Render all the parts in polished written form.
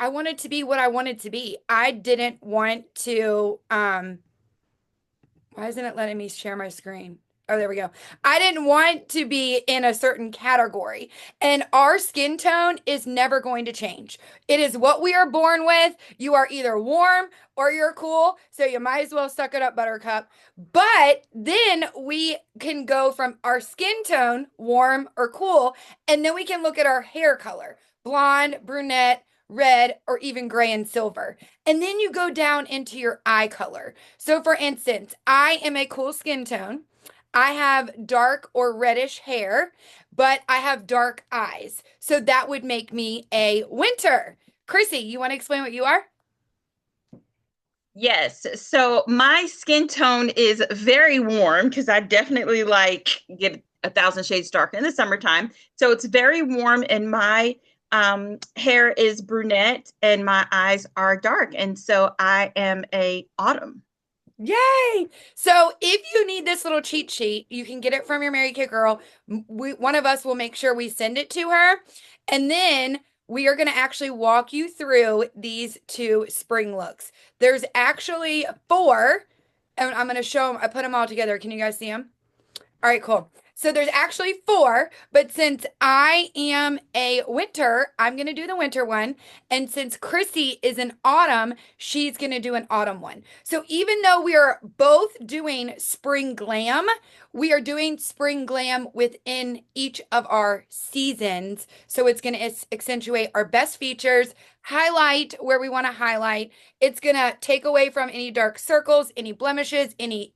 I wanted to be what I wanted to be. I didn't want to, why isn't it letting me share my screen? Oh, there we go. I didn't want to be in a certain category. And our skin tone is never going to change. It is what we are born with. You are either warm or you're cool. So you might as well suck it up, buttercup. But then we can go from our skin tone, warm or cool, and then we can look at our hair color, blonde, brunette, red, or even gray and silver. And then you go down into your eye color. So, for instance, I am a cool skin tone. I have dark or reddish hair, but I have dark eyes. So that would make me a winter. Chrissy, you want to explain what you are? Yes. So my skin tone is very warm because I definitely like get 1,000 shades darker in the summertime. So it's very warm, and my hair is brunette and my eyes are dark. And so I am a autumn. Yay! So if you need this little cheat sheet, you can get it from your Mary Kay girl. One of us will make sure we send it to her. And then we are going to actually walk you through these two spring looks. There's actually four, and I'm going to show them. I put them all together. Can you guys see them? All right, cool. So there's actually four, but since I am a winter, I'm going to do the winter one. And since Chrissy is an autumn, she's going to do an autumn one. So even though we are both doing spring glam, we are doing spring glam within each of our seasons. So it's going to accentuate our best features, highlight where we want to highlight. It's going to take away from any dark circles, any blemishes, any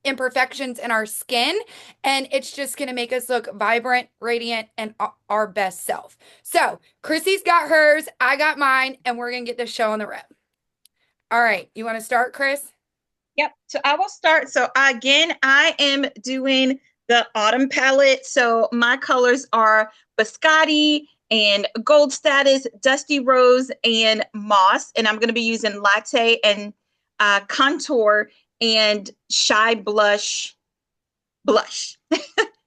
imperfections in our skin, and it's just going to make us look vibrant, radiant, and our best self. So Chrissy's got hers, I got mine, and we're going to get this show on the road. All right, you want to start, Chris? Yep. So I will start. So again, I am doing the autumn palette. So my colors are biscotti and gold status, dusty rose, and moss. And I'm going to be using latte and contour and shy blush.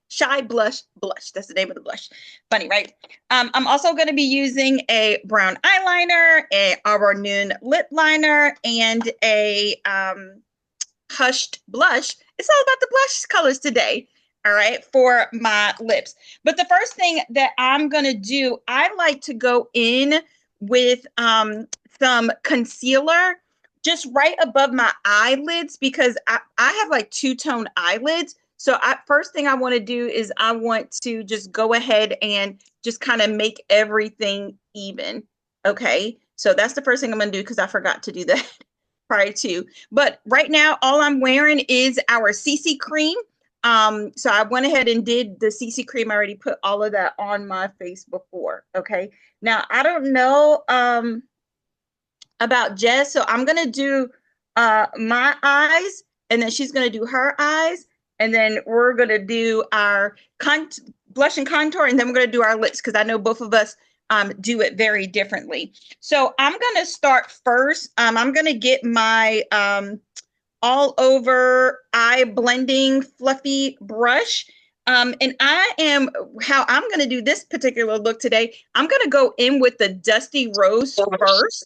Shy blush blush. That's the name of the blush. Funny, right? I'm also going to be using a brown eyeliner, a Arbor Noon lip liner, and a hushed blush. It's all about the blush colors today. All right, for my lips. But the first thing that I'm going to do, I like to go in with some concealer just right above my eyelids because I have like two-tone eyelids. So first thing I want to do is I want to just go ahead and just kind of make everything even. Okay, so that's the first thing I'm going to do because I forgot to do that prior to. But right now, all I'm wearing is our CC cream. So I went ahead and did the CC cream. I already put all of that on my face before. Okay, now I don't know about Jess, so I'm gonna do my eyes, and then she's gonna do her eyes, and then we're gonna do our blush and contour, and then we're gonna do our lips because I know both of us do it very differently. So I'm gonna start first. I'm gonna get my all over eye blending fluffy brush. And how I'm going to do this particular look today, I'm going to go in with the Dusty Rose first.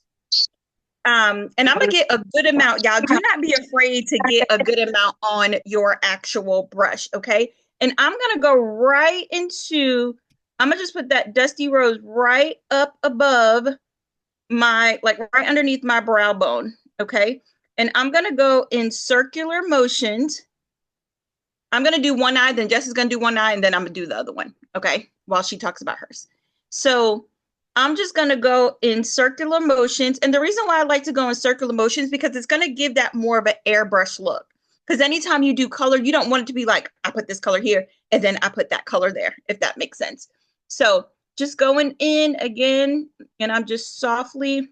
And I'm going to get a good amount. Y'all do not be afraid to get a good amount on your actual brush. Okay. And I'm going to go right into, I'm going to just put that Dusty Rose right up above like right underneath my brow bone. Okay. And I'm going to go in circular motions. I'm going to do one eye, then Jess is going to do one eye, and then I'm going to do the other one, okay, while she talks about hers. So I'm just going to go in circular motions. And the reason why I like to go in circular motions because it's going to give that more of an airbrush look. Because anytime you do color, you don't want it to be like, I put this color here, and then I put that color there, if that makes sense. So just going in again, and I'm just softly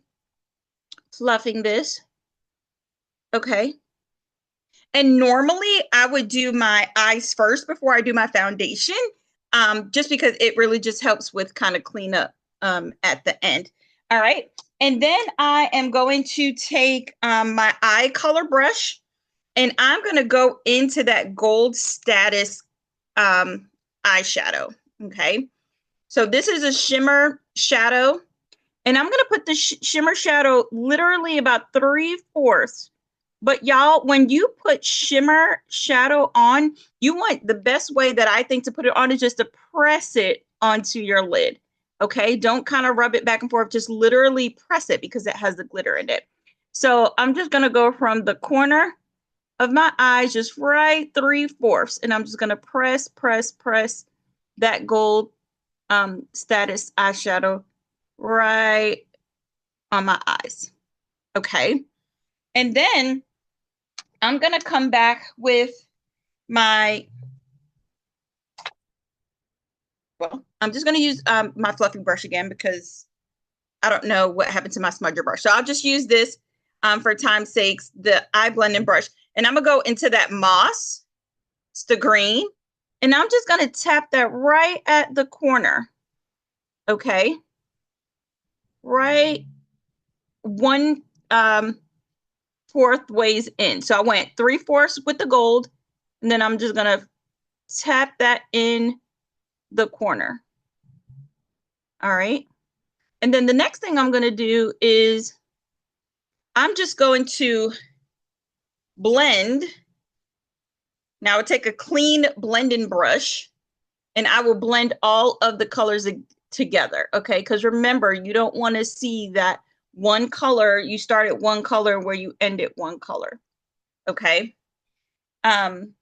fluffing this. Okay. And normally I would do my eyes first before I do my foundation, just because it really just helps with kind of clean up at the end. All right. And then I am going to take my eye color brush and I'm going to go into that gold status eyeshadow. Okay. So this is a shimmer shadow. And I'm going to put the shimmer shadow literally about 3/4. But y'all, when you put shimmer shadow on, you want the best way that I think to put it on is just to press it onto your lid. Okay, don't kind of rub it back and forth, just literally press it because it has the glitter in it. So I'm just going to go from the corner of my eyes, just right 3/4. And I'm just going to press, press, press that gold status eyeshadow right on my eyes. Okay. And then I'm going to come back with my, well, I'm just going to use my fluffy brush again because I don't know what happened to my smudger brush. So I'll just use this for time's sakes, the eye blending brush. And I'm going to go into that moss, it's the green, and I'm just going to tap that right at the corner. Okay. Right 1/4 ways in. So I went 3/4 with the gold, and then I'm just going to tap that in the corner. All right. And then the next thing I'm going to do is I'm just going to blend. Now I'll take a clean blending brush and I will blend all of the colors together. Okay. Because remember, you don't want to see that one color, you start at one color where you end at one color. Okay. I'm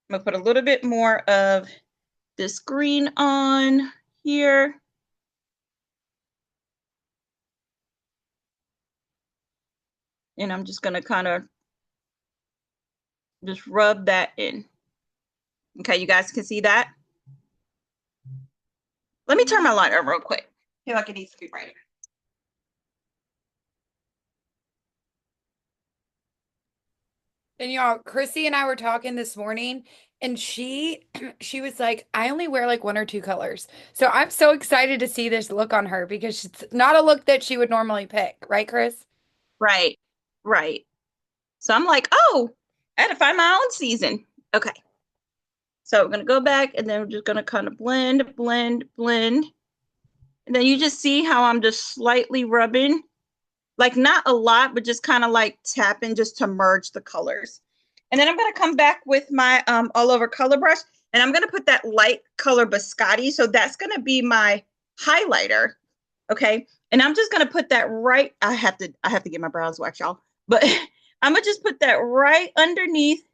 going to put a little bit more of this green on here. And I'm just going to kind of just rub that in. Okay, you guys can see that? Let me turn my light on real quick. I feel like it needs to be brighter. And y'all, Chrissy and I were talking this morning, and she was like, I only wear like one or two colors. So I'm so excited to see this look on her because it's not a look that she would normally pick, right, Chris? Right, right. So I'm like, oh, I had to find my own season. Okay. So we're gonna go back and then we're just gonna kind of blend, blend, blend. And then you just see how I'm just slightly rubbing, like not a lot, but just kind of like tapping just to merge the colors. And then I'm gonna come back with my all over color brush and I'm gonna put that light color biscotti. So that's gonna be my highlighter. Okay. And I'm just gonna put that right. I have to get my brows waxed, y'all. But I'm gonna just put that right underneath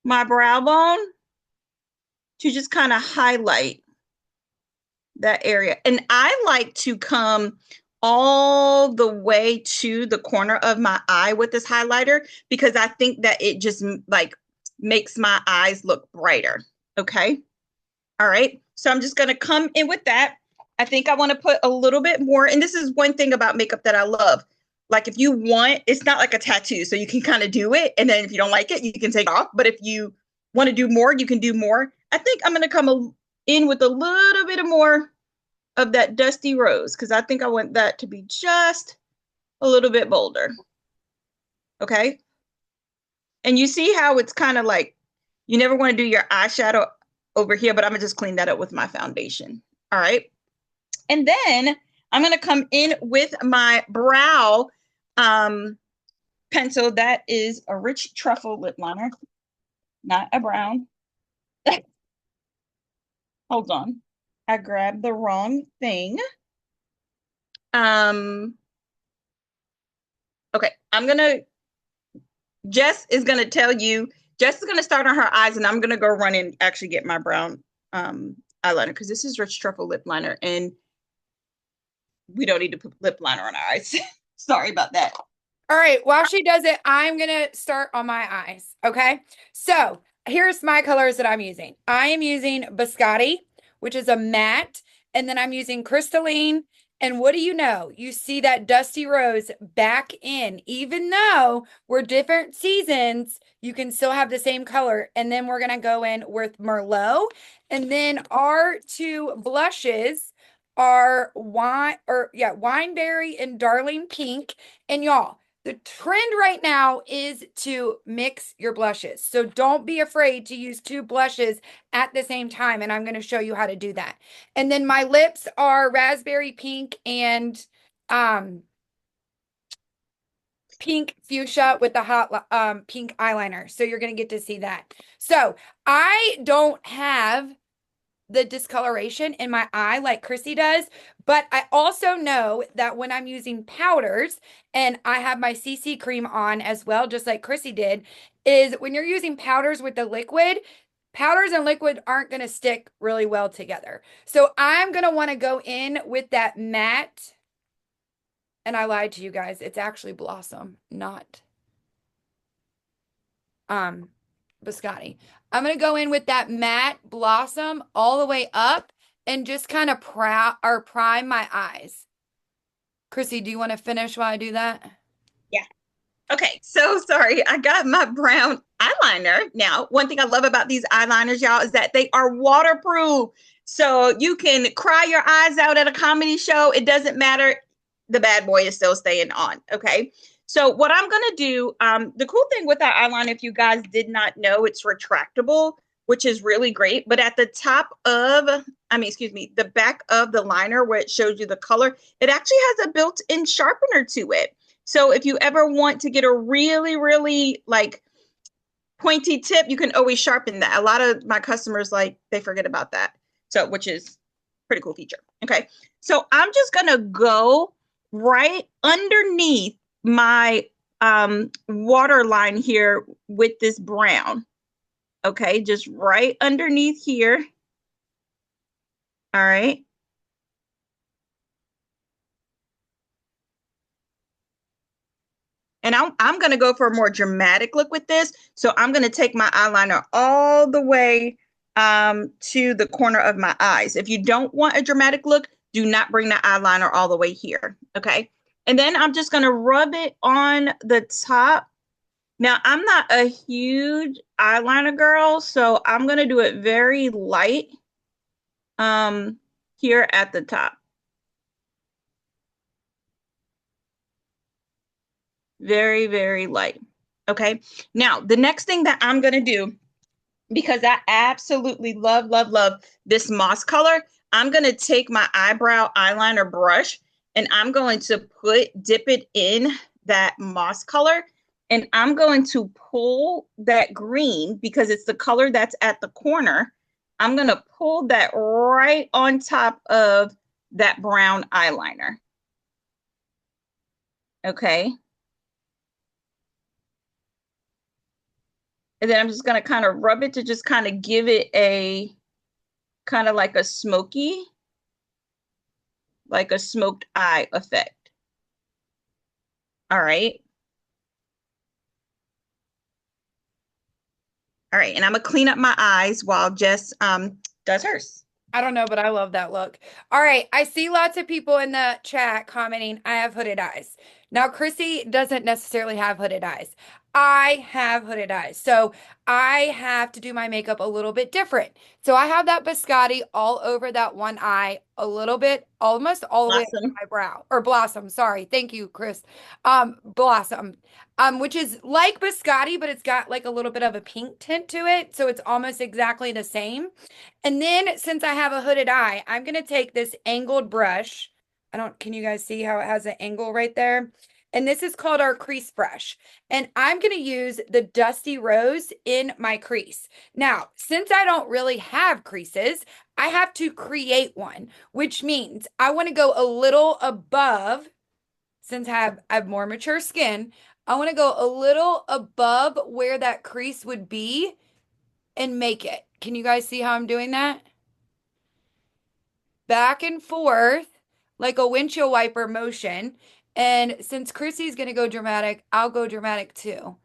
my brow bone to just kind of highlight that area. And I like to come all the way to the corner of my eye with this highlighter because I think that it just like makes my eyes look brighter. Okay. All right. So I'm just going to come in with that. I think I want to put a little bit more. And this is one thing about makeup that I love. Like if you want, it's not like a tattoo. So you can kind of do it. And then if you don't like it, you can take it off. But if you want to do more, you can do more. I think I'm going to come in with a little bit more of that dusty rose because I think I want that to be just a little bit bolder. Okay. And you see how it's kind of like you never want to do your eyeshadow over here, but I'm going to just clean that up with my foundation. All right. And then I'm going to come in with my brow pencil. That is a rich truffle lip liner, not a brown. Hold on. I grabbed the wrong thing. Okay, Jess is gonna tell you, Jess is gonna start on her eyes and I'm gonna go run and actually get my brown eyeliner because this is rich truffle lip liner and we don't need to put lip liner on our eyes. Sorry about that. All right, while she does it, I'm gonna start on my eyes. Okay. So here's my colors that I'm using. I am using Biscotti, which is a matte, and then I'm using Crystalline. And what do you know? You see that dusty rose back in. Even though we're different seasons, you can still have the same color. And then we're gonna go in with Merlot. And then our two blushes are Wineberry and Darling Pink. And y'all, The trend right now is to mix your blushes. So don't be afraid to use two blushes at the same time. And I'm going to show you how to do that. And then my lips are raspberry pink and um, pink fuchsia with the hot pink eyeliner. So you're going to get to see that. So I don't have the discoloration in my eye like Chrissy does, but I also know that when I'm using powders and I have my CC cream on as well, just like Chrissy did, is when you're using powders with the liquid, powders and liquid aren't going to stick really well together. So I'm going to want to go in with that matte, and I lied to you guys. It's actually Blossom, not um biscotti. I'm gonna go in with that matte Blossom all the way up and just kind of prime my eyes. Chrissy, do you want to finish while I do that? Yeah. Okay, so sorry. I got my brown eyeliner. Now, one thing I love about these eyeliners, y'all, is that they are waterproof. So you can cry your eyes out at a comedy show. It doesn't matter. The bad boy is still staying on. Okay. So what I'm going to do, the cool thing with that eyeliner, if you guys did not know, it's retractable, which is really great. But at the top of, excuse me, the back of the liner where it shows you the color, it actually has a built-in sharpener to it. So if you ever want to get a really, really like pointy tip, you can always sharpen that. A lot of my customers, like, they forget about that. So, which is pretty cool feature. Okay. So I'm just going to go right underneath my water line here with this brown. Okay. Just right underneath here. All right. And I'm going to go for a more dramatic look with this. So I'm going to take my eyeliner all the way to the corner of my eyes. If you don't want a dramatic look, do not bring the eyeliner all the way here. Okay. And then I'm just going to rub it on the top. Now, I'm not a huge eyeliner girl, so I'm going to do it very light here at the top. Very, very light. Okay. Now, the next thing that I'm going to do, because I absolutely love, love, love this moss color, I'm going to take my eyebrow eyeliner brush and I'm going to dip it in that moss color. And I'm going to pull that green because it's the color that's at the corner. I'm going to pull that right on top of that brown eyeliner. Okay. And then I'm just going to kind of rub it to just kind of give it a kind of like a smoky, like a smoked eye effect. All right. All right. And I'm going to clean up my eyes while Jess does hers. I don't know, but I love that look. All right. I see lots of people in the chat commenting, I have hooded eyes. Now, Chrissy doesn't necessarily have hooded eyes. I have hooded eyes. So I have to do my makeup a little bit different. So I have that biscotti all over that one eye, a little bit, almost all the way up to Blossom. my brow. Or blossom. Sorry. Thank you, Chris. Blossom. Which is like biscotti, but it's got like a little bit of a pink tint to it. So it's almost exactly the same. And then since I have a hooded eye, I'm going to take this angled brush. Can you guys see how it has an angle right there? And this is called our crease brush. And I'm going to use the Dusty Rose in my crease. Now, since I don't really have creases, I have to create one, which means I want to go a little above, since I have more mature skin, I want to go a little above where that crease would be and make it. Can you guys see how I'm doing that? Back and forth like a windshield wiper motion. And since Chrissy's going to go dramatic, I'll go dramatic too.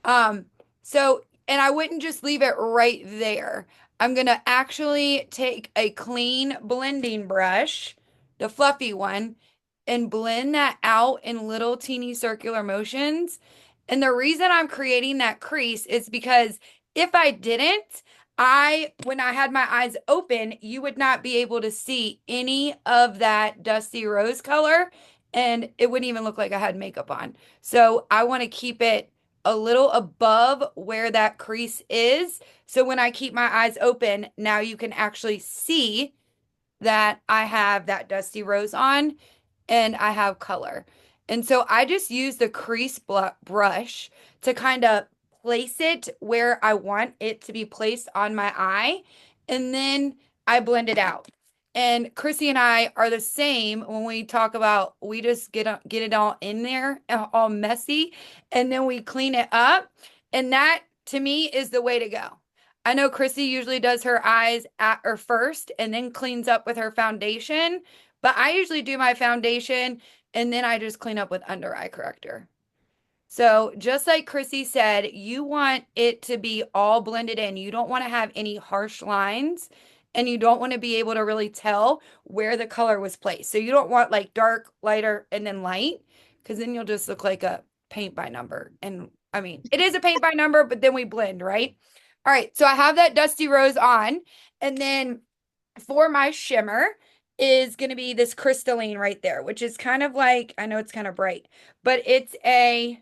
Um, and I wouldn't just leave it right there. I'm going to actually take a clean blending brush, the fluffy one, and blend that out in little teeny circular motions. And the reason I'm creating that crease is because if I didn't, when I had my eyes open, you would not be able to see any of that dusty rose color and it wouldn't even look like I had makeup on. So I want to keep it a little above where that crease is. So when I keep my eyes open, now you can actually see that I have that dusty rose on and I have color. And so I just use the crease brush to kind of place it where I want it to be placed on my eye. And then I blend it out. And Chrissy and I are the same when we talk about we just get it all in there, all messy, and then we clean it up. And that to me is the way to go. I know Chrissy usually does her eyes at or first and then cleans up with her foundation, but I usually do my foundation and then I just clean up with under eye corrector. So just like Chrissy said, you want it to be all blended in. You don't want to have any harsh lines and you don't want to be able to really tell where the color was placed. So you don't want like dark, lighter, and then light because then you'll just look like a paint by number. And I mean, it is a paint by number, but then we blend, right? All right, so I have that Dusty Rose on. And then for my shimmer is going to be this crystalline right there, which is kind of like, I know it's kind of bright, but it's a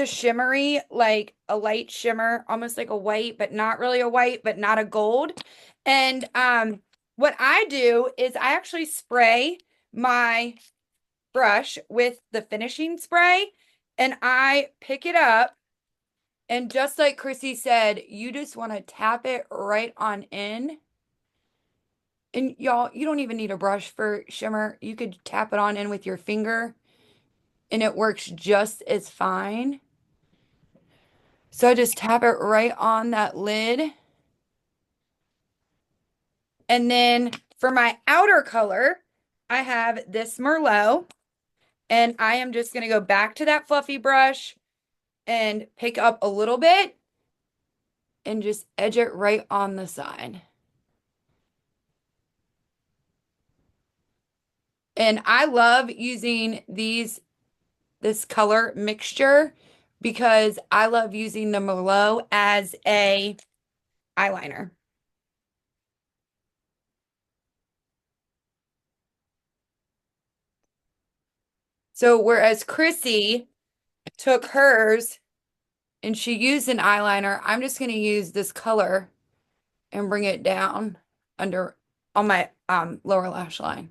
shimmery, like a light shimmer, almost like a white, but not really a white, but not a gold. And what I do is I actually spray my brush with the finishing spray and I pick it up. And just like Chrissy said, you just want to tap it right on in. And y'all, you don't even need a brush for shimmer. You could tap it on in with your finger and it works just as fine. So I just tap it right on that lid. And then for my outer color, I have this Merlot. And I am just going to go back to that fluffy brush and pick up a little bit and just edge it right on the side. And I love using this color mixture because I love using the Merlot as a eyeliner. So whereas Chrissy took hers and she used an eyeliner, I'm just going to use this color and bring it down under on my lower lash line.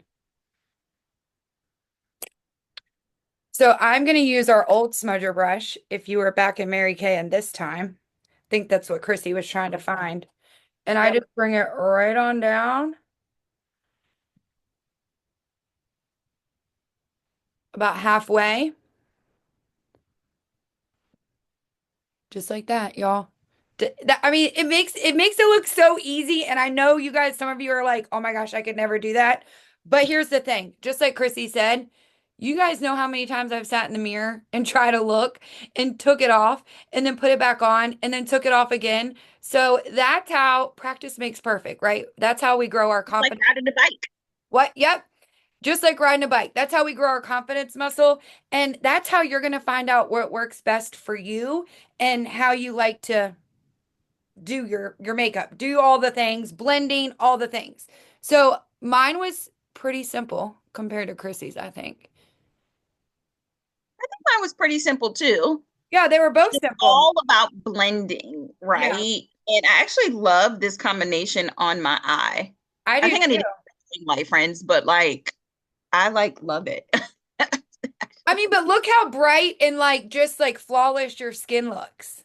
So I'm going to use our old smudger brush if you were back in Mary Kay and this time. I think that's what Chrissy was trying to find. And I Yep. just bring it right on down about halfway. Just like that, y'all. I mean, it makes it look so easy. And I know you guys, some of you are like, oh my gosh, I could never do that. But here's the thing, just like Chrissy said, you guys know how many times I've sat in the mirror and tried to look and took it off and then put it back on and then took it off again. So that's how practice makes perfect, right? That's how we grow our Like confidence. riding a bike. What? Yep. Just like riding a bike. That's how we grow our confidence muscle. And that's how you're going to find out what works best for you and how you like to do your makeup, do all the things, blending, all the things. So mine was pretty simple compared to Chrissy's, I think. Mine was pretty simple too. Yeah, they were both It's simple. all about blending, Yeah, right? And I actually love this combination on my eye. I I do think I need too. to my friends, but like I like love it. I mean, but look how bright and like just like flawless your skin looks.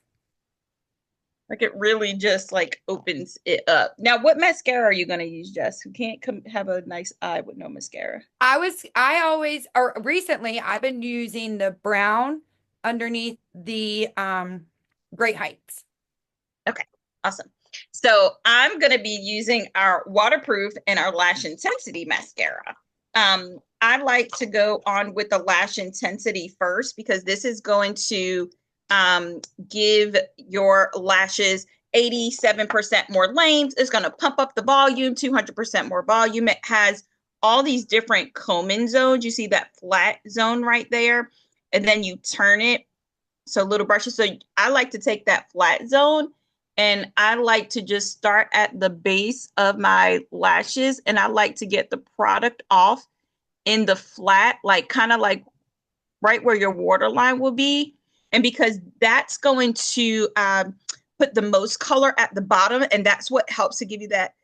Like it really just like opens it up. Now, what mascara are you gonna use, Jess? Who can't have a nice eye with no mascara? I always, or recently, I've been using the brown underneath the Great Heights. Okay, awesome. So I'm gonna be using our waterproof and our lash intensity mascara. I like to go on with the lash intensity first because this is going to um, give your lashes 87% more length. It's going to pump up the volume, 200% more volume. It has all these different Komen zones. You see that flat zone right there, and then you turn it so little brushes. So I like to take that flat zone and I like to just start at the base of my lashes and I like to get the product off in the flat, like kind of like right where your waterline will be. And because that's going to put the most color at the bottom, and that's what helps to give you that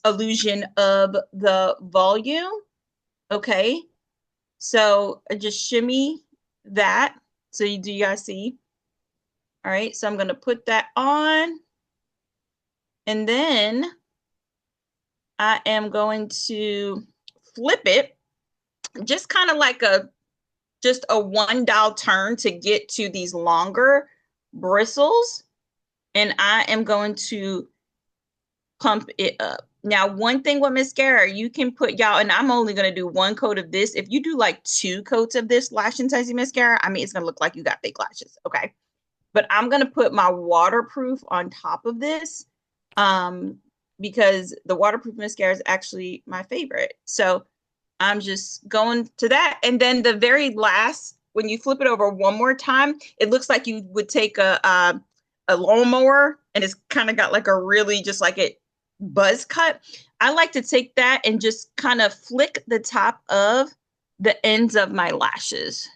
illusion of the volume. Okay. So I just shimmy that. So do you guys see? All right. So I'm going to put that on. And then I am going to flip it just kind of like just a one dial turn to get to these longer bristles. And I am going to pump it up. Now, one thing with mascara, you can put y'all, and I'm only going to do one coat of this. If you do like 2 coats of this lash intensity mascara, I mean, it's going to look like you got fake lashes. Okay. But I'm going to put my waterproof on top of this because the waterproof mascara is actually my favorite. So I'm just going to that. And then the very last, when you flip it over one more time, it looks like you would take a lawnmower and it's kind of got like a really just like it buzz cut. I like to take that and just kind of flick the top of the ends of my lashes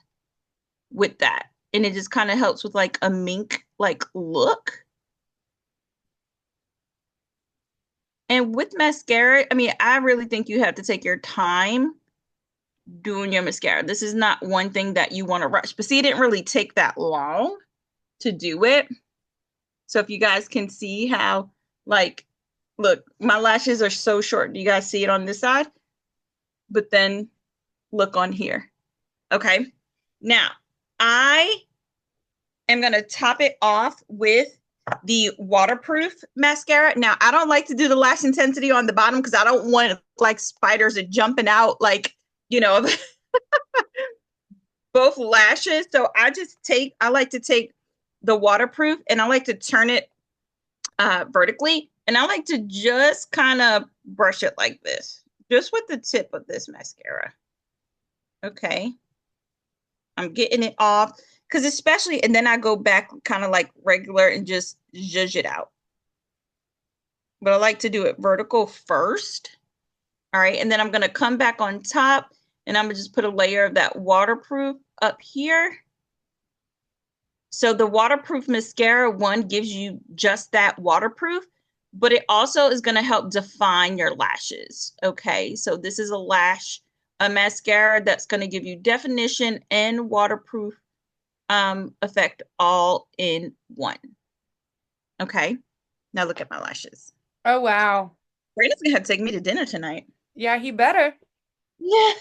with that. And it just kind of helps with like a mink like look. And with mascara, I mean, I really think you have to take your time doing your mascara. This is not one thing that you want to rush. But see, it didn't really take that long to do it. So if you guys can see how, like, look, my lashes are so short. Do you guys see it on this side? But then look on here. Okay. Now, I am going to top it off with the waterproof mascara. Now, I don't like to do the lash intensity on the bottom because I don't want like spiders are jumping out like, you know, both lashes. So I like to take the waterproof and I like to turn it vertically. And I like to just kind of brush it like this, just with the tip of this mascara. Okay. I'm getting it off because especially, and then I go back kind of like regular and just zhuzh it out. But I like to do it vertical first. All right. And then I'm going to come back on top and I'm going to just put a layer of that waterproof up here. So the waterproof mascara one gives you just that waterproof, but it also is going to help define your lashes. Okay. So this is a mascara that's going to give you definition and waterproof effect all in one. Okay. Now look at my lashes. Oh, wow. Brandon's going to have to take me to dinner tonight. Yeah, he better. Yeah.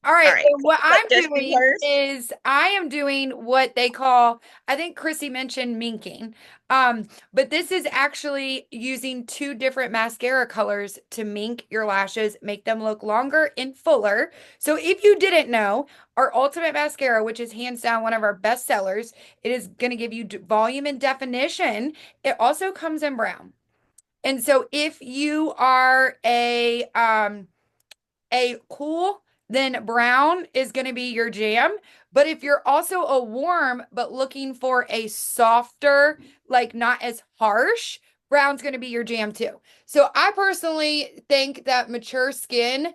All All right. right. So what I'm Just do doing hers. is I am doing what they call, I think Chrissy mentioned minking. But this is actually using 2 different mascara colors to mink your lashes, make them look longer and fuller. So if you didn't know, our Ultimate Mascara, which is hands down one of our best sellers, it is going to give you volume and definition. It also comes in brown. And so if you are a cool, then brown is going to be your jam. But if you're also a warm, but looking for a softer, like not as harsh, brown's going to be your jam too. So I personally think that mature skin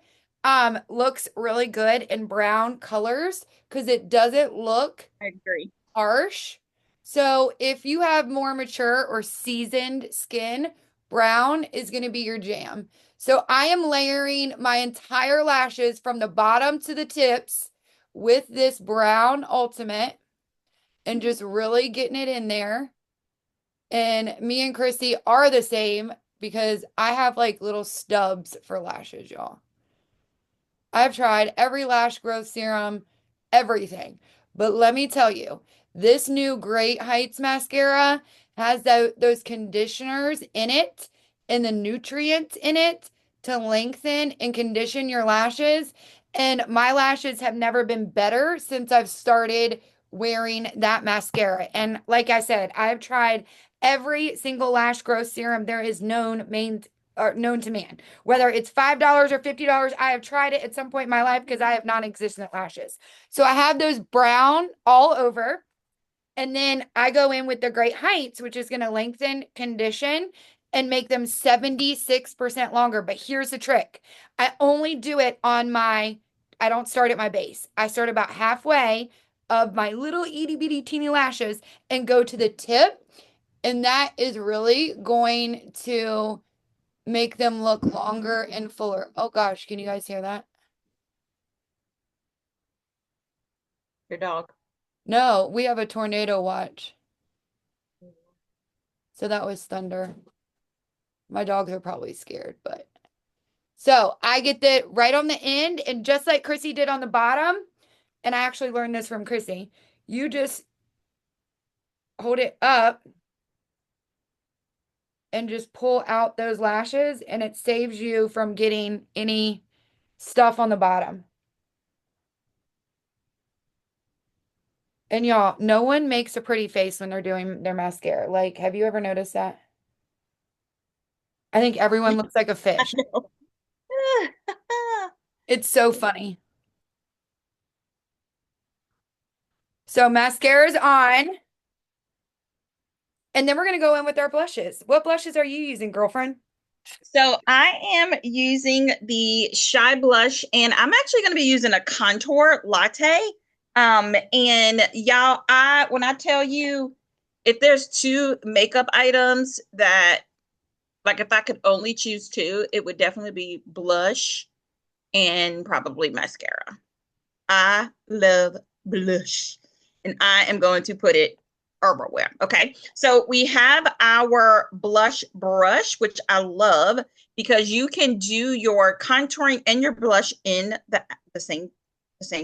looks really good in brown colors because it doesn't look I agree. harsh. So if you have more mature or seasoned skin, brown is going to be your jam. So I am layering my entire lashes from the bottom to the tips with this brown ultimate and just really getting it in there. And me and Christy are the same because I have like little stubs for lashes, y'all. I've tried every lash growth serum, everything. But let me tell you, this new Great Heights mascara has those conditioners in it and the nutrients in it to lengthen and condition your lashes. And my lashes have never been better since I've started wearing that mascara. And like I said, I've tried every single lash growth serum there is known to man. Whether it's $5 or $50, I have tried it at some point in my life because I have non-existent lashes. So I have those brown all over. And then I go in with the Great Heights, which is going to lengthen, condition, and make them 76% longer. But here's the trick. I only do it on I don't start at my base. I start about halfway of my little itty bitty teeny lashes and go to the tip. And that is really going to make them look longer and fuller. Oh gosh, can you guys hear that? Your dog. No, we have a tornado watch. So that was thunder. My dogs are probably scared, but so I get that right on the end, and just like Chrissy did on the bottom, and I actually learned this from Chrissy, you just hold it up and just pull out those lashes, and it saves you from getting any stuff on the bottom. And y'all, no one makes a pretty face when they're doing their mascara. Like, have you ever noticed that? I think everyone looks like a I fish. know. It's so funny. So mascara's on, and then we're gonna go in with our blushes. What blushes are you using, girlfriend? So I am using the Shy Blush, and I'm actually going to be using a contour latte. And y'all, when I tell you, if there's two makeup items that, like, if I could only choose two, it would definitely be blush and probably mascara. I love blush, and I am going to put it everywhere. Okay, so we have our blush brush, which I love because you can do your contouring and your blush in the same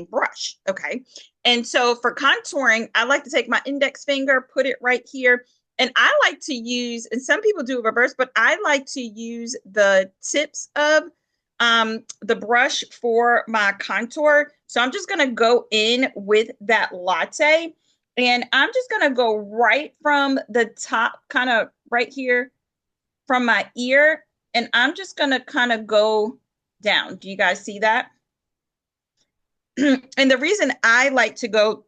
brush. Okay, and so for contouring, I like to take my index finger, put it right here. And I like to use, and some people do reverse, but I like to use the tips of the brush for my contour. So I'm just gonna go in with that latte, and I'm just gonna go right from the top, kind of right here from my ear, and I'm just gonna kind of go down. Do you guys see that? And the reason I like to go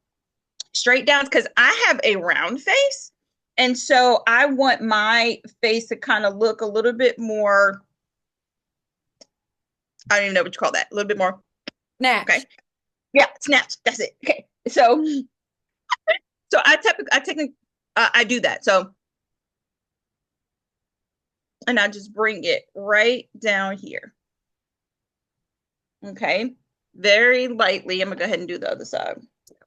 straight down is because I have a round face. And so I want my face to kind of look a little bit more, I don't even know what you call that, a little bit more. Okay. Snatch. Yeah, snatch. That's it. Okay. So I technically I do that. So and I just bring it right down here. Okay. Very lightly. I'm gonna go ahead and do the other side.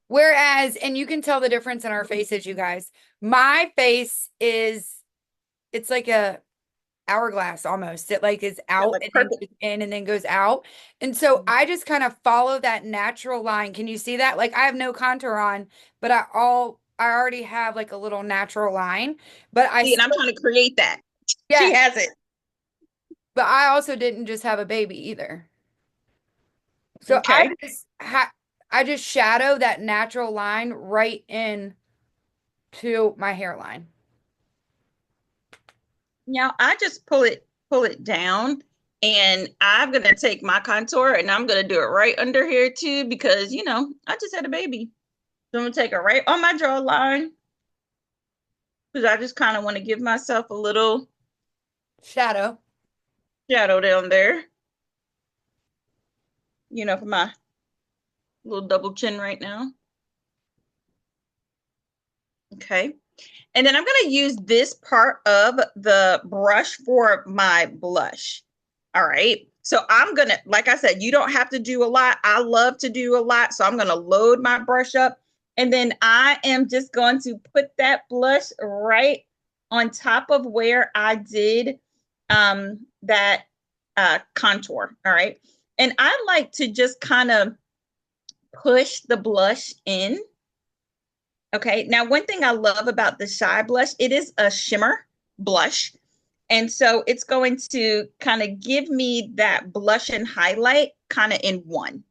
Whereas, and you can tell the difference in our faces, you guys. My face it's like a hourglass almost. It like is Yeah, out like and then perfect. goes in and then goes out. And so I just kind of follow that natural line. Can you see that? Like I have no contour on, but I already have like a little natural line. But I See, and I'm still, trying to create that. She yeah, has it. but I also didn't just have a baby either. So Okay. I just shadow that natural line right in to my hairline. Now I just pull it down, and I'm gonna take my contour and I'm gonna do it right under here too because I just had a baby. So I'm gonna take it right on my jawline because I just kind of want to give myself a little Shadow. shadow down there, for my little double chin right now. Okay. And then I'm going to use this part of the brush for my blush. All right. So I'm going to, like I said, you don't have to do a lot. I love to do a lot. So I'm going to load my brush up. And then I am just going to put that blush right on top of where I did that contour. All right. And I like to just kind of push the blush in. Okay. Now, one thing I love about the Shy Blush, it is a shimmer blush. And so it's going to kind of give me that blush and highlight kind of in one.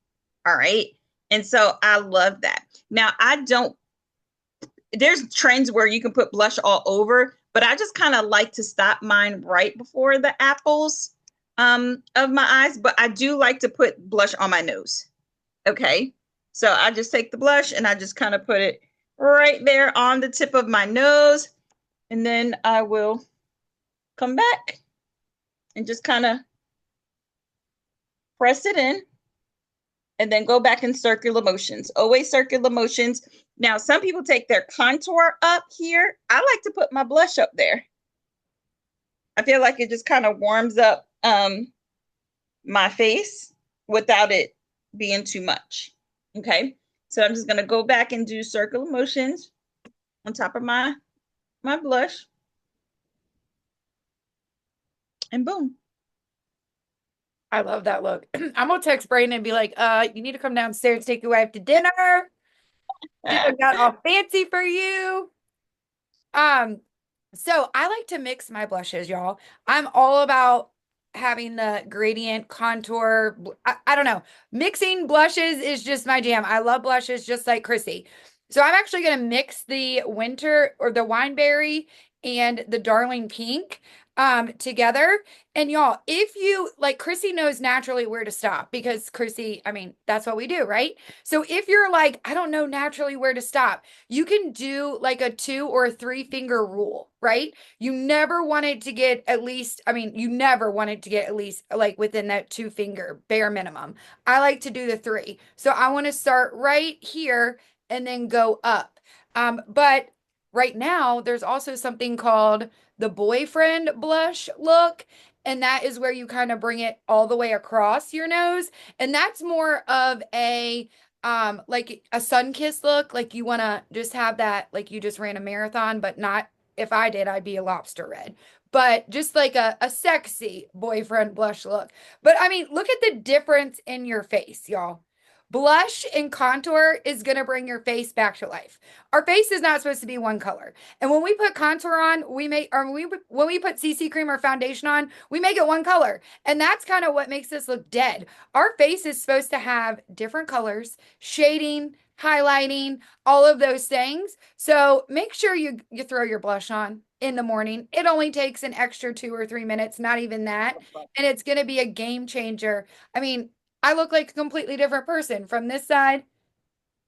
All right. And so I love that. Now, there's trends where you can put blush all over, but I just kind of like to stop mine right before the apples of my eyes. But I do like to put blush on my nose. Okay. So I just take the blush and I just kind of put it right there on the tip of my nose. And then I will come back and just kind of press it in and then go back in circular motions. Always circular motions. Now, some people take their contour up here. I like to put my blush up there. I feel like it just kind of warms up my face without it being too much. Okay, so I'm just going to go back and do circular motions on top of my blush. And boom. I love that look. I'm gonna text Brayden and be like, you need to come downstairs, take your wife to dinner. Dinner got all fancy for you. Um, so I like to mix my blushes, y'all. I'm all about having the gradient contour. I don't know. Mixing blushes is just my jam. I love blushes just like Chrissy. So I'm actually going to mix the winter or the wineberry and the darling pink together. And y'all, if you like, Chrissy knows naturally where to stop because Chrissy, I mean, that's what we do, right? So if you're like, I don't know naturally where to stop, you can do like a 2 or 3 finger rule, right? You never wanted to get at least, I mean, you never wanted to get at least like within that 2 finger bare minimum. I like to do the 3. So I want to start right here and then go up. But right now, there's also something called the boyfriend blush look. And that is where you kind of bring it all the way across your nose. And that's more of a like a sun kiss look, like you want to just have that like you just ran a marathon, but not, if I did, I'd be a lobster red, but just like a sexy boyfriend blush look. But I mean, look at the difference in your face, y'all. Blush and contour is going to bring your face back to life. Our face is not supposed to be one color. And when we put contour on, we make, or when we put CC cream or foundation on, we make it one color. And that's kind of what makes us look dead. Our face is supposed to have different colors, shading, highlighting, all of those things. So make sure you throw your blush on in the morning. It only takes an extra 2 or 3 minutes, not even that. And it's going to be a game changer. I mean, I look like a completely different person from this side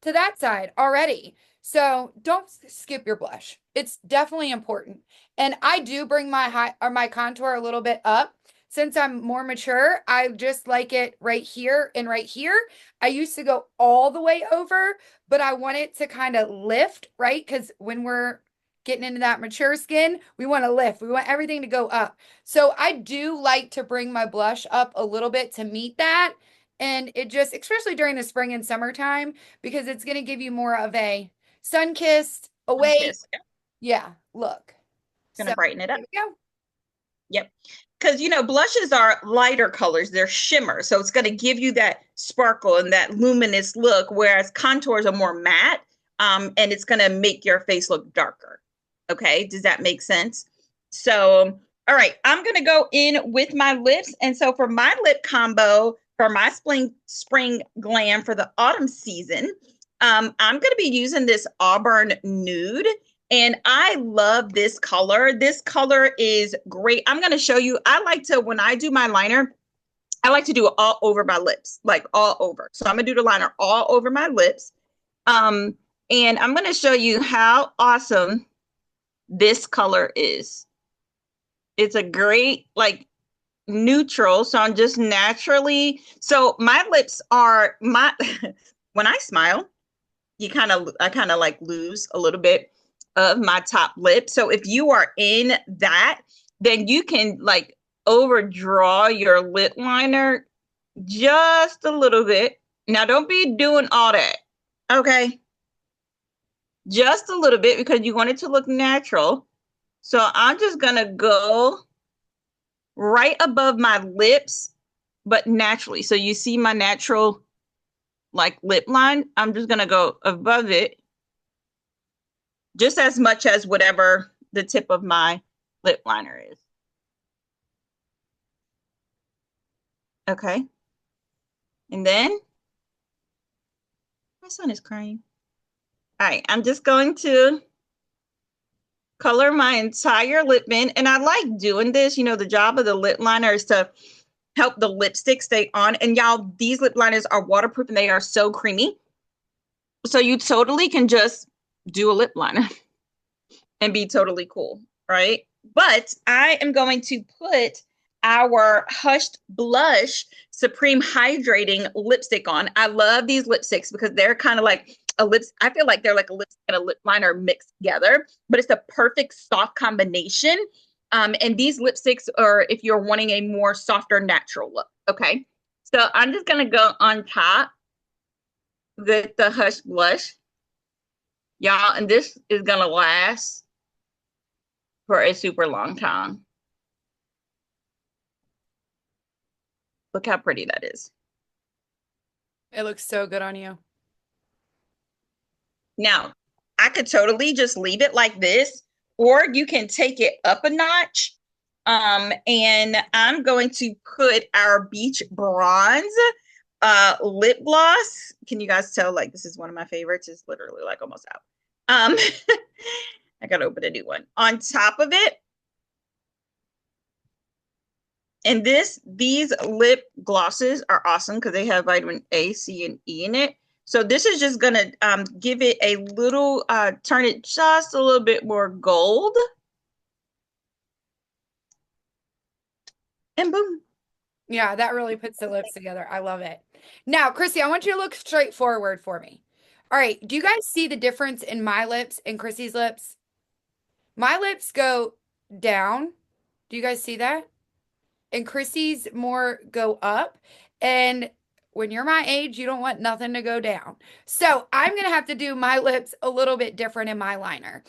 to that side already. So don't skip your blush. It's definitely important. And I do bring my high or my contour a little bit up. Since I'm more mature, I just like it right here and right here. I used to go all the way over, but I want it to kind of lift, right? Because when we're getting into that mature skin, we want to lift. We want everything to go up. So I do like to bring my blush up a little bit to meet that. And it just, especially during the spring and summertime, because it's going to give you more of a sun-kissed, awake, Kiss. Yeah. yeah, look. Gonna So brighten it up. here we go. Yep. Because, blushes are lighter colors, they're shimmer. So it's going to give you that sparkle and that luminous look, whereas contours are more matte, and it's going to make your face look darker. Okay. Does that make sense? So, all right, I'm going to go in with my lips. And so for my lip combo, for my spring glam for the autumn season, I'm going to be using this Auburn Nude. And I love this color. This color is great. I'm going to show you. I like to, when I do my liner, I like to do it all over my lips, like all over. So I'm going to do the liner all over my lips. And I'm going to show you how awesome this color is. It's a great, like, neutral. So I'm just naturally, so my lips are when I smile, I kind of like lose a little bit of my top lip. So if you are in that, then you can like overdraw your lip liner just a little bit. Now don't be doing all that. Okay. Just a little bit because you want it to look natural. So I'm just going to go right above my lips, but naturally. So you see my natural like lip line. I'm just going to go above it just as much as whatever the tip of my lip liner is. Okay. And then my son is crying. All right. I'm just going to color my entire lip in. And I like doing this. The job of the lip liner is to help the lipstick stay on. And y'all, these lip liners are waterproof and they are so creamy. So you totally can just do a lip liner and be totally cool, right? But I am going to put our Hushed Blush Supreme Hydrating Lipstick on. I love these lipsticks because they're kind of like a lips. I feel like they're like a lipstick and a lip liner mixed together, but it's the perfect soft combination. And these lipsticks are if you're wanting a more softer, natural look. Okay. So I'm just going to go on top with the Hush Blush, y'all. And this is going to last for a super long time. Look how pretty that is. It looks so good on you. Now, I could totally just leave it like this, or you can take it up a notch. And I'm going to put our Beach Bronze lip gloss. Can you guys tell? Like, this is one of my favorites. It's literally like almost out. Um, I gotta open a new one. On top of it, and these lip glosses are awesome because they have vitamin A, C, and E in it. So this is just gonna give it a little, turn it just a little bit more gold. And boom. Yeah, that really puts the lips together. I love it. Now, Chrissy, I want you to look straight forward for me. All right, do you guys see the difference in my lips and Chrissy's lips? My lips go down. Do you guys see that? And Chrissy's more go up. And when you're my age, you don't want nothing to go down. So I'm going to have to do my lips a little bit different in my liner.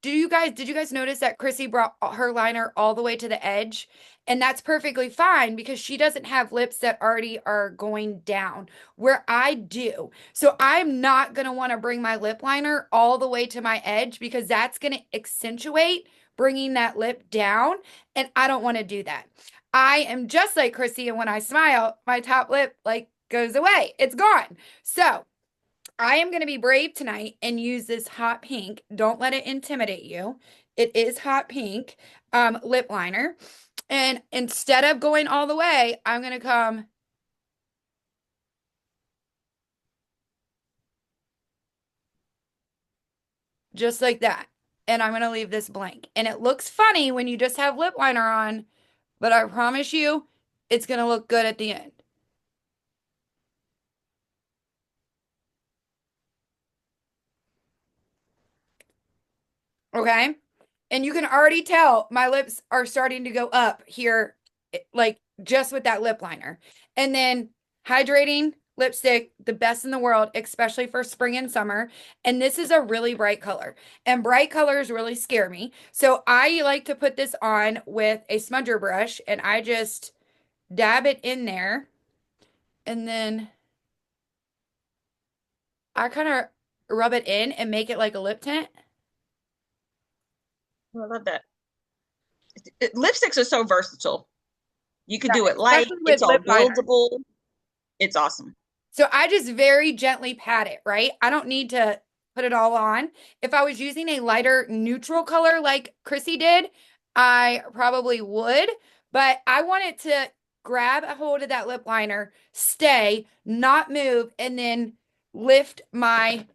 Did you guys notice that Chrissy brought her liner all the way to the edge? And that's perfectly fine because she doesn't have lips that already are going down where I do. So I'm not going to want to bring my lip liner all the way to my edge because that's going to accentuate bringing that lip down. And I don't want to do that. I am just like Chrissy. And when I smile, my top lip like goes away. It's gone. So I am going to be brave tonight and use this hot pink. Don't let it intimidate you. It is hot pink lip liner. And instead of going all the way, I'm going to come just like that. And I'm going to leave this blank. And it looks funny when you just have lip liner on, but I promise you, it's going to look good at the end. Okay. And you can already tell my lips are starting to go up here, like just with that lip liner. And then hydrating lipstick, the best in the world, especially for spring and summer. And this is a really bright color. And bright colors really scare me. So I like to put this on with a smudger brush and I just dab it in there. And then I kind of rub it in and make it like a lip tint. I love that. Lipsticks are so versatile. You could do Yeah, it light, especially with it's all lip liner. buildable. It's awesome. So I just very gently pat it, right? I don't need to put it all on. If I was using a lighter neutral color like Chrissy did, I probably would, but I want it to grab a hold of that lip liner, stay, not move, and then lift my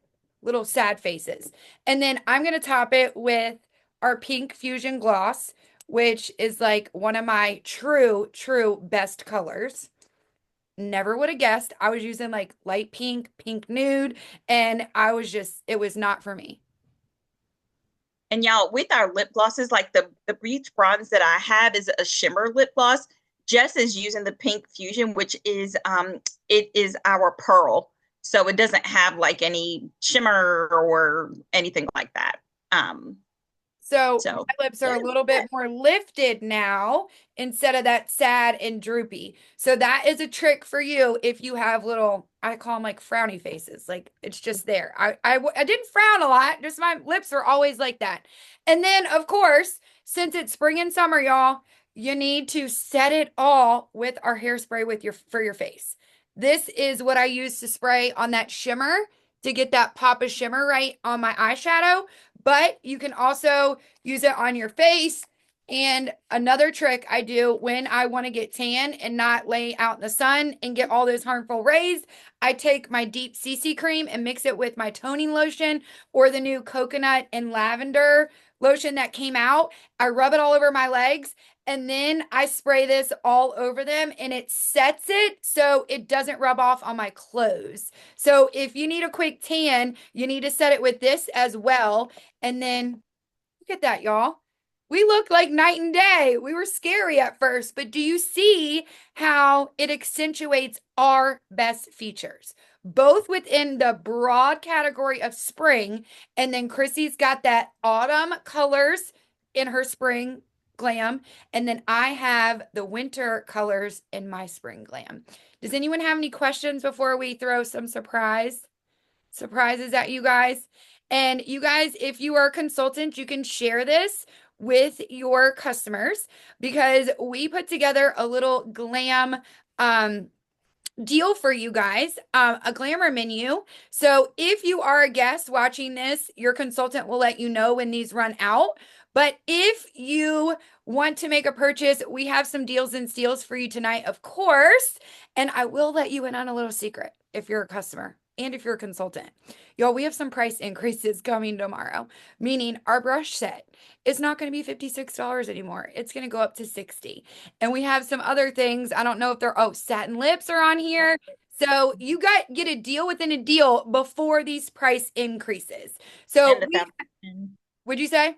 little sad faces. And then I'm going to top it with our Pink Fusion Gloss, which is like one of my true best colors. Never would have guessed. I was using like light pink, pink nude, and it was not for me. And y'all, with our lip glosses, like the Beach Bronze that I have is a shimmer lip gloss. Jess is using the Pink Fusion, which is it is our pearl. So it doesn't have like any shimmer or anything like that. Um, So so my lips are yeah, a little bit more lifted now instead of that sad and droopy. So that is a trick for you if you have little, I call them like frowny faces. Like it's just there. I didn't frown a lot. Just my lips are always like that. And then of course, since it's spring and summer, y'all, you need to set it all with our hairspray with your for your face. This is what I use to spray on that shimmer to get that pop of shimmer right on my eyeshadow. But you can also use it on your face. And another trick I do when I want to get tan and not lay out in the sun and get all those harmful rays, I take my deep CC cream and mix it with my toning lotion or the new coconut and lavender lotion that came out. I rub it all over my legs and then I spray this all over them and it sets it so it doesn't rub off on my clothes. So if you need a quick tan, you need to set it with this as well. And then look at that, y'all. We look like night and day. We were scary at first, but do you see how it accentuates our best features? Both within the broad category of spring, and then Chrissy's got that autumn colors in her spring glam, and then I have the winter colors in my spring glam. Does anyone have any questions before we throw some surprises at you guys? And you guys, if you are a consultant, you can share this with your customers because we put together a little glam deal for you guys, a glamour menu. So if you are a guest watching this, your consultant will let you know when these run out. But if you want to make a purchase, we have some deals and steals for you tonight, of course. And I will let you in on a little secret if you're a customer and if you're a consultant. Y'all, we have some price increases coming tomorrow, meaning our brush set is not going to be $56 anymore. It's going to go up to 60. And we have some other things. I don't know if they're, oh, satin lips are on here. So you get a deal within a deal before these price increases. And So the foundation. would you say?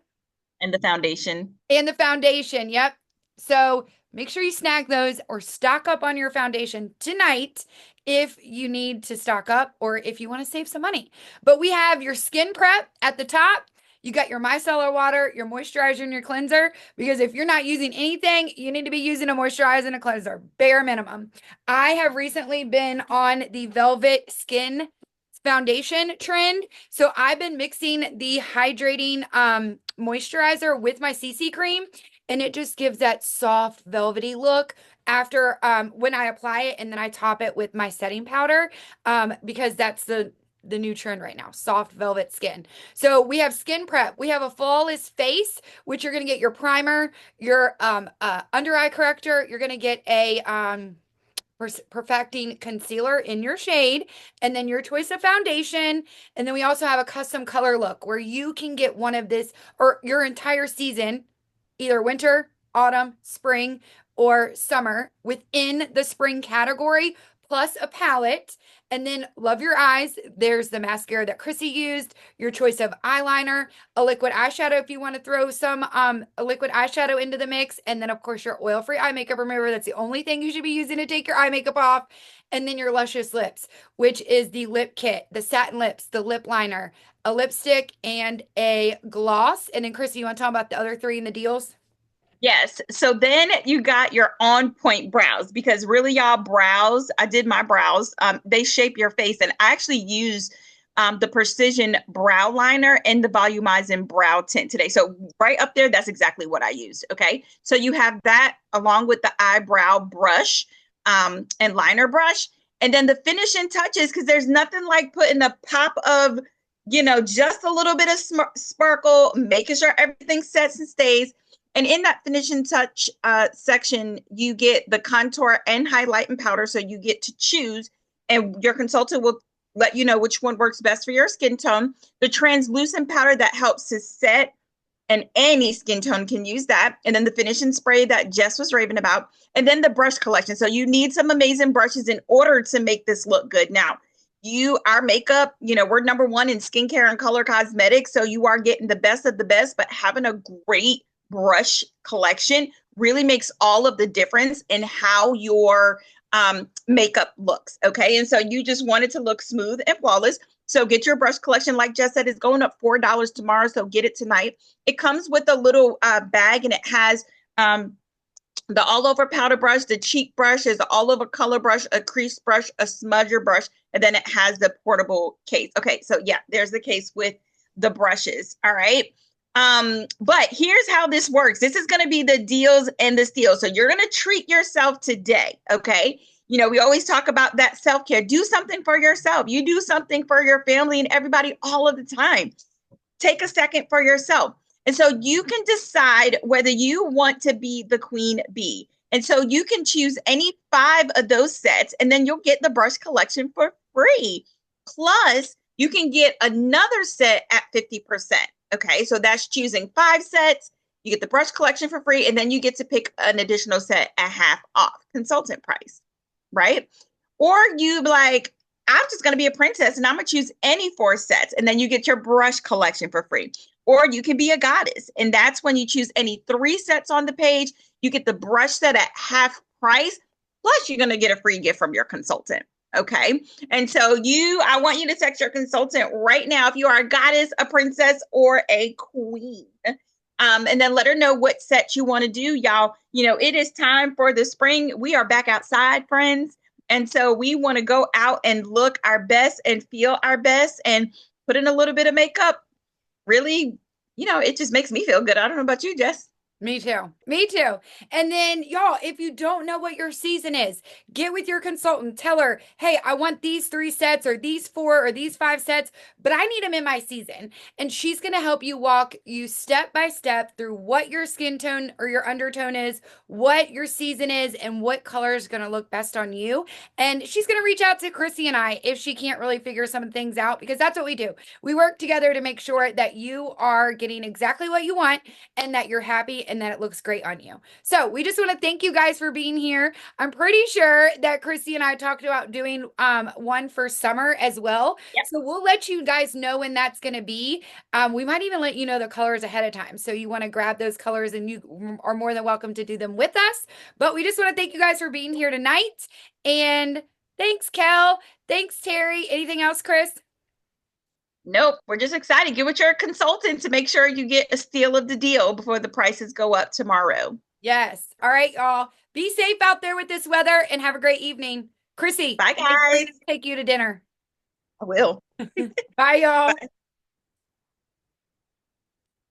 And the foundation. And the foundation. Yep. So make sure you snag those or stock up on your foundation tonight if you need to stock up or if you want to save some money. But we have your skin prep at the top. You got your micellar water, your moisturizer, and your cleanser. Because if you're not using anything, you need to be using a moisturizer and a cleanser, bare minimum. I have recently been on the Velvet Skin foundation trend. So I've been mixing the hydrating moisturizer with my CC cream, and it just gives that soft velvety look after when I apply it, and then I top it with my setting powder because that's the new trend right now, soft velvet skin. So we have skin prep. We have a flawless face, which you're going to get your primer, your under eye corrector. You're going to get a perfecting concealer in your shade, and then your choice of foundation. And then we also have a custom color look where you can get one of this or your entire season, either winter, autumn, spring, or summer within the spring category, plus a palette. And then love your eyes. There's the mascara that Chrissy used, your choice of eyeliner, a liquid eyeshadow if you want to throw some a liquid eyeshadow into the mix, and then of course your oil-free eye makeup. Remember, that's the only thing you should be using to take your eye makeup off. And then your luscious lips, which is the lip kit, the satin lips, the lip liner, a lipstick, and a gloss. And then Chrissy, you want to talk about the other three in the deals? Yes. So then you got your on point brows because really, y'all, brows, I did my brows. They shape your face. And I actually use the Precision Brow Liner and the Volumizing Brow Tint today. So right up there, that's exactly what I used. Okay. So you have that along with the eyebrow brush and liner brush. And then the finishing touches, because there's nothing like putting a pop of, just a little bit of sparkle, making sure everything sets and stays. And in that finishing touch section, you get the contour and highlight and powder. So you get to choose, and your consultant will let you know which one works best for your skin tone. The translucent powder that helps to set, and any skin tone can use that. And then the finishing spray that Jess was raving about. And then the brush collection. So you need some amazing brushes in order to make this look good. Now, our makeup, we're number one in skincare and color cosmetics. So you are getting the best of the best, but having a great brush collection really makes all of the difference in how your makeup looks. Okay. And so you just want it to look smooth and flawless. So get your brush collection. Like Jess said, it's going up $4 tomorrow. So get it tonight. It comes with a little bag, and it has the all over powder brush, the cheek brush, is the all over color brush, a crease brush, a smudger brush, and then it has the portable case. Okay. So yeah, there's the case with the brushes. All right. But here's how this works. This is going to be the deals and the steals. So you're going to treat yourself today. Okay. We always talk about that self-care. Do something for yourself. You do something for your family and everybody all of the time. Take a second for yourself. And so you can decide whether you want to be the queen bee. And so you can choose any 5 of those sets, and then you'll get the brush collection for free. Plus, you can get another set at 50%. Okay, so that's choosing 5 sets. You get the brush collection for free, and then you get to pick an additional set at half off consultant price, right? Or you like, I'm just going to be a princess and I'm going to choose any 4 sets, and then you get your brush collection for free. Or you can be a goddess, and that's when you choose any 3 sets on the page. You get the brush set at half price, plus you're going to get a free gift from your consultant. Okay. And so I want you to text your consultant right now if you are a goddess, a princess, or a queen. And then let her know what set you want to do, y'all. It is time for the spring. We are back outside, friends. And so we want to go out and look our best and feel our best and put in a little bit of makeup. Really, it just makes me feel good. I don't know about you, Jess. Me too. Me too. And then, y'all, if you don't know what your season is, get with your consultant. Tell her, hey, I want these 3 sets or these 4 or these 5 sets, but I need them in my season. And she's going to help you walk you step by step through what your skin tone or your undertone is, what your season is, and what color is going to look best on you. And she's going to reach out to Chrissy and I if she can't really figure some things out, because that's what we do. We work together to make sure that you are getting exactly what you want and that you're happy and that it looks great on you. So we just want to thank you guys for being here. I'm pretty sure that Chrissy and I talked about doing one for summer as well. Yep. So we'll let you guys know when that's going to be. We might even let you know the colors ahead of time. So you want to grab those colors and you are more than welcome to do them with us. But we just want to thank you guys for being here tonight. And thanks, Kel. Thanks, Terry. Anything else, Chris? Nope. We're just excited. Get with your consultant to make sure you get a steal of the deal before the prices go up tomorrow. Yes. All right, y'all. Be safe out there with this weather and have a great evening. Chrissy, Bye, make sure guys. to take you to dinner. I will. Bye, y'all. Bye.